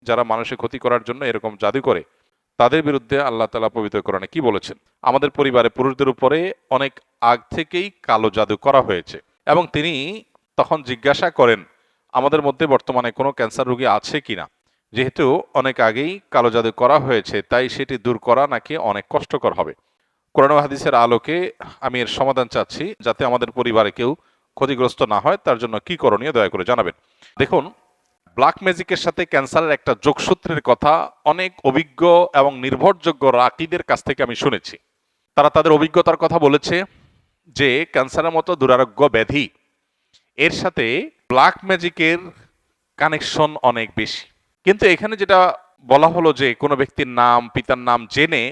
যারা মানুষের ক্ষতি করার জন্য এরকম জাদু করে তাদের বিরুদ্ধে আল্লাহ তাআলা পবিত্র কোরআনে কি বলেছেন? আমাদের পরিবারে পুরুষদের উপরে অনেক আগ থেকেই কালো জাদু করা হয়েছে এবং তিনি তখন জিজ্ঞাসা করেন আমাদের মধ্যে বর্তমানে কোনো ক্যান্সার রোগী আছে কিনা। যেহেতু অনেক আগেই কালো জাদু করা হয়েছে তাই সেটি দূর করা নাকি অনেক কষ্টকর হবে। কোরআন ও হাদিসের আলোকে আমি এর সমাধান চাচ্ছি, যাতে আমাদের পরিবারে কেউ ক্ষতিগ্রস্ত না হয়। তার জন্য কি করণীয় দয়া করে জানাবেন। দেখুন, ব্ল্যাক ম্যাজিকের সাথে ক্যান্সারের একটা যোগসূত্রের কথা অনেক অভিজ্ঞ এবং নির্ভরযোগ্য রাকিদের কাছ থেকে আমি শুনেছি। তারা তাদের অভিজ্ঞতার কথা বলেছে যে ক্যান্সারের মতো দুরারোগ্য ব্যাধি এর সাথে ব্ল্যাক ম্যাজিকের কানেকশন অনেক বেশি। কিন্তু এখানে যেটা বলা হলো যে কোনো ব্যক্তির নাম পিতার নাম জেনে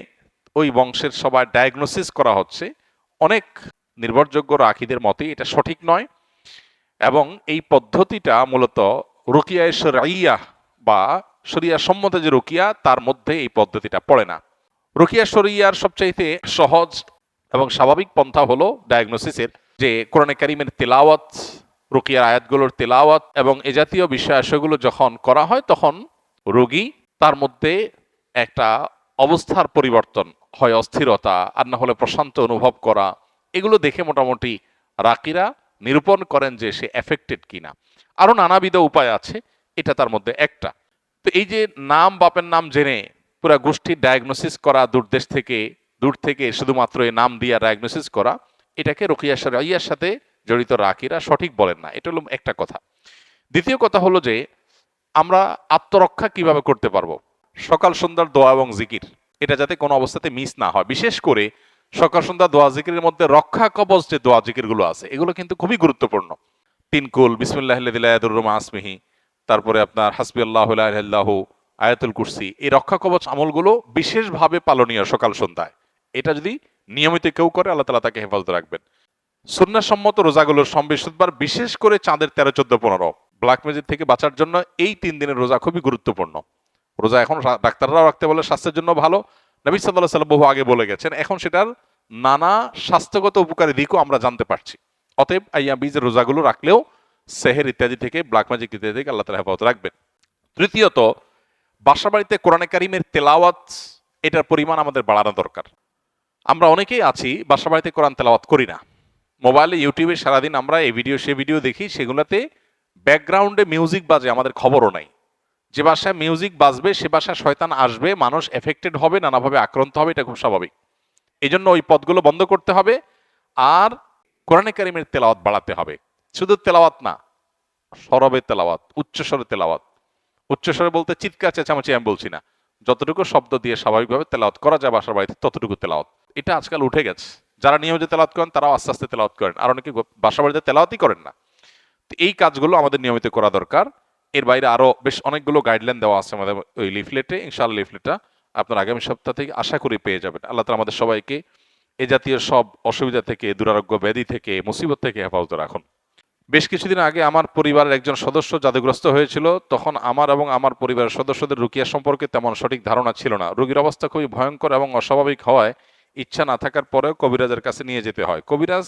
ওই বংশের সবাই ডায়াগনোসিস করা হচ্ছে, অনেক নির্ভরযোগ্য রাকিদের মতে এটা সঠিক নয় এবং এই পদ্ধতিটা মূলত রুকিয়ায়ে শরঈয়া বা শরিয়া সম্মত যে রুকিয়া তার মধ্যে এই পদ্ধতিটা পড়ে না। রুকিয়া শরঈয়ার সবচাইতে সহজ এবং স্বাভাবিক পন্থা হলো ডায়াগনোসিসের, যে কোরআনে কারিমের তেলাওয়াত, রুকিয়ার আয়াতগুলোর তেলাওয়াত এবং এ জাতীয় বিষয়াশয়গুলো যখন করা হয় তখন রোগী তার মধ্যে একটা অবস্থার পরিবর্তন হয়, অস্থিরতা আর না হলে প্রশান্ত অনুভব করা, এগুলো দেখে মোটামুটি রাকিরা নিরূপণ করেন যে সে এফেক্টেড কিনা। আরো নানাবিধ উপায় আছে, এটা তার মধ্যে একটা। তো এই যে নাম বাপের নাম জেনে পুরা গোষ্ঠীর ডায়াগনোসিস করা, দূর থেকে শুধুমাত্র এই নাম দিয়ে ডায়াগনোসিস করা, এটাকে রুকিয়া শরঈয়ার সাথে জড়িত রাকিরা সঠিক বলেন না। এটা হলো একটা কথা। দ্বিতীয় কথা হলো যে আমরা আত্মরক্ষা কিভাবে করতে পারবো। সকাল সন্ধ্যার দোয়া এবং জিকির, এটা যাতে কোনো অবস্থাতে মিস না হয়। বিশেষ করে সকাল সন্ধ্যা দোয়া জিকিরের মধ্যে রক্ষা কবচ যে দোয়া জিকিরগুলো আছে এগুলো কিন্তু খুবই গুরুত্বপূর্ণ। তিন কুল, বিসমিল্লাহিল্লাযী লা ইয়াদুররু মা ইসমিহি, তারপরে আপনার হাসবিয়াল্লাহু লা ইলাহা ইল্লাহু, আয়াতুল কুরসি, এই রক্ষা কবচ আমলগুলো বিশেষভাবে পালনীয় সকাল সন্ধ্যায়। এটা যদি নিয়মিত কেউ করে আল্লাহ তাআলা তাকে হেফাজত রাখবেন। সুন্নাহসম্মত রোজাগুলোর বৃহস্পতিবার, বিশেষ করে চাঁদের 13, 14, 15 ব্ল্যাক ম্যাজিক থেকে বাঁচার জন্য এই 3 দিনের রোজা খুবই গুরুত্বপূর্ণ। রোজা এখন ডাক্তাররাও রাখতে বলে, স্বাস্থ্যের জন্য ভালো। নবী সাল্লাল্লাহু আলাইহি ওয়াসাল্লাম বহু আগে বলে গেছেন, এখন সেটার নানা স্বাস্থ্যগত উপকারী দিকও আমরা জানতে পারছি। অতএব আইয়াম বীজের রোজাগুলো রাখলেও সেহের ইত্যাদি থেকে, ব্ল্যাক ম্যাজিক ইত্যাদি থেকে আল্লাহ তাআলা হেফাজত রাখবেন। তৃতীয়ত, বাসা বাড়িতে কোরআনে কারিমের তেলাওয়াত, এটার পরিমাণ আমাদের বাড়ানো দরকার। আমরা অনেকেই আছি বাসা বাড়িতে কোরআন তেলাওয়াত করি না। মোবাইলে ইউটিউবে সারাদিন আমরা এই ভিডিও সে ভিডিও দেখি, সেগুলোতে ব্যাকগ্রাউন্ডে মিউজিক বাজে, আমাদের খবরও নাই। যে বাসায় মিউজিক বাজবে সে বাসায় শয়তান আসবে, মানুষ এফেক্টেড হবে, নানাভাবে আক্রান্ত হবে, এটা খুব স্বাভাবিক। এই জন্য ওই পথগুলো বন্ধ করতে হবে আর কোরআনে কারিমের তেলাওয়াত বাড়াতে হবে। শুধু তেলাওয়াত না, সরবে তেলাওয়াত, উচ্চস্বরে তেলাওয়াত। উচ্চস্বরে বলতে চিৎকার চেঁচামেচি আমি বলছি না, যতটুকু শব্দ দিয়ে স্বাভাবিকভাবে তেলাওয়াত করা যায় বাসার বাড়িতে ততটুকু তেলাওয়াত। এটা আজকাল উঠে গেছে। যারা নিয়মিত তেলাওয়াত করেন তারাও আস্তে আস্তে তেলাওয়াত করেন, আর অনেকে বাসা বাড়িতে তেলাওয়াতই করেন না। তো এই কাজগুলো আমাদের নিয়মিত করা দরকার। এর বাইরে আরো বেশ অনেকগুলো গাইডলাইন দেওয়া আছে আমাদের ওই লিফলেটে। ইনশাআল্লাহ লিফলেটটা আপনার আগামী সপ্তাহ থেকে আশা করি পেয়ে যাবেন। আল্লাহ তাআলা আমাদের সবাইকে এ জাতীয় সব অসুবিধা থেকে, দুরারোগ্য ব্যাধি থেকে, মুসিবত থেকে হেফাজত রাখুন। বেশ কিছুদিন আগে আমার পরিবারের একজন সদস্য জাদুগ্রস্ত হয়েছিল। তখন আমার এবং আমার পরিবারের সদস্যদের রুকিয়া সম্পর্কে তেমন সঠিক ধারণা ছিল না। রোগীর অবস্থা খুবই ভয়ঙ্কর এবং অস্বাভাবিক হওয়ায় ইচ্ছা না থাকার পরেও কবিরাজের কাছে নিয়ে যেতে হয়। কবিরাজ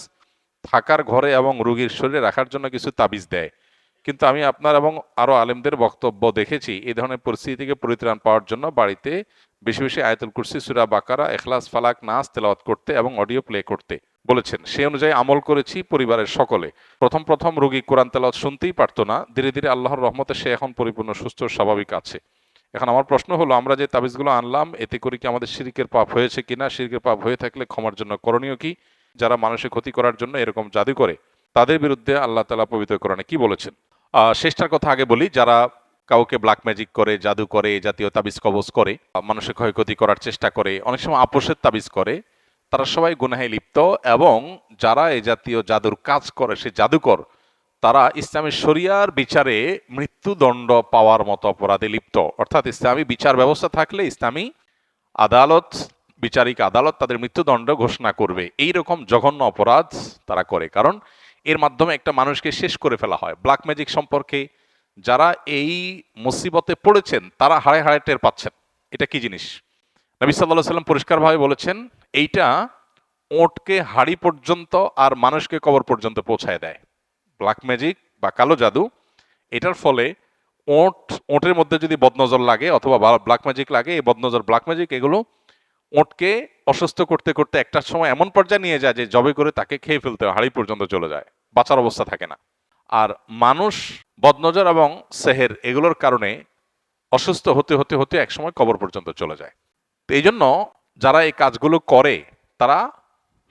থাকার ঘরে এবং রোগীর শরীরে রাখার জন্য কিছু তাবিজ দেয়। কিন্তু আমি আপনার এবং আরো আলেমদের বক্তব্য দেখেছি এই ধরনের পরিস্থিতি থেকে পরিত্রাণ পাওয়ার জন্য বাড়িতে বেশি বেশি আয়াতুল কুরসি, সূরা বাকারা, ইখলাস, ফালাক, নাস তেলাওয়াত করতে এবং অডিও প্লে করতে বলেছেন। সেই অনুযায়ী আমল করেছি পরিবারের সকলে। প্রথম রোগী কোরআন তেলাওয়াত শুনতেই পারতো না। ধীরে ধীরে আল্লাহর রহমতে সে এখন পরিপূর্ণ সুস্থ স্বাভাবিক আছে। এখন আমার প্রশ্ন হলো, আমরা যে তাবিজগুলো আনলাম এতে করে কি আমাদের শিরকের পাপ হয়েছে কিনা? শিরকের পাপ হয়ে থাকলে ক্ষমার জন্য করণীয় কি? যারা মানুষের ক্ষতি করার জন্য এরকম জাদু করে তাদের বিরুদ্ধে আল্লাহ তাআলা পবিত্র কোরআনে কি বলেছেন? শেষটার কথা আগে বলি। যারা কাউকে ব্ল্যাক ম্যাজিক করে, জাদু করে, জাতীয় তাবিজ কবজ করে, মানুষের ক্ষয়ক্ষতি করার চেষ্টা করে, অনেক সময় আপোষের তাবিজ করে, তারা সবাই গুনাহে লিপ্ত। এবং যারা এই জাতীয় জাদুর কাজ করে, সে জাদুকর, তারা ইসলামী শরিয়ার বিচারে মৃত্যুদণ্ড পাওয়ার মতো অপরাধে লিপ্ত। অর্থাৎ ইসলামী বিচার ব্যবস্থা থাকলে ইসলামী আদালত, বিচারিক আদালত তাদের মৃত্যুদণ্ড ঘোষণা করবে। এই রকম জঘন্য অপরাধ তারা করে, কারণ এর মাধ্যমে একটা মানুষকে শেষ করে ফেলা হয়। ব্ল্যাক ম্যাজিক সম্পর্কে যারা এই মুসিবতে পড়েছেন তারা হাড়ে হাড়ে টের পাচ্ছেন এটা কি জিনিস। নবী সাল্লাল্লাহু আলাইহি ওয়াসাল্লাম পরিষ্কারভাবে বলেছেন, এইটা ওটকে হাড়ি পর্যন্ত আর মানুষকে কবর পর্যন্ত পৌঁছায় দেয়। ব্ল্যাক ম্যাজিক বা কালো জাদু, এটার ফলে ওটের মধ্যে যদি বদনজর লাগে অথবা ব্ল্যাক ম্যাজিক লাগে, এই বদনজর ব্ল্যাক ম্যাজিক এগুলো ওটকে অসুস্থ করতে করতে একটা সময় এমন পর্যায়ে নিয়ে যায় যে জবে করে তাকে খেয়ে ফেলতে হয়, হাড়ি পর্যন্ত চলে যায়, বাঁচার অবস্থা থাকে না। আর মানুষ বদনজর এবং সেহের এগুলোর কারণে অসুস্থ হতে হতে হতে একসময় কবর পর্যন্ত চলে যায়। তো এই জন্য যারা এই কাজগুলো করে তারা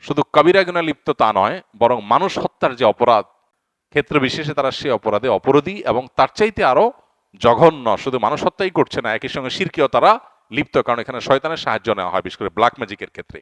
শুধু কবিরা গুনাহে লিপ্ত তা নয়, বরং মানুষ হত্যার যে অপরাধ ক্ষেত্র বিশেষে তারা সে অপরাধে অপরাধী, এবং তার চাইতে আরো জঘন্য, শুধু মানুষ হত্যাই করছে না, একই সঙ্গে শিরকেও তারা লিপ্ত, কারণ এখানে শয়তানের সাহায্য নেওয়া হয়, বিশেষ করে ব্ল্যাক ম্যাজিকের ক্ষেত্রে।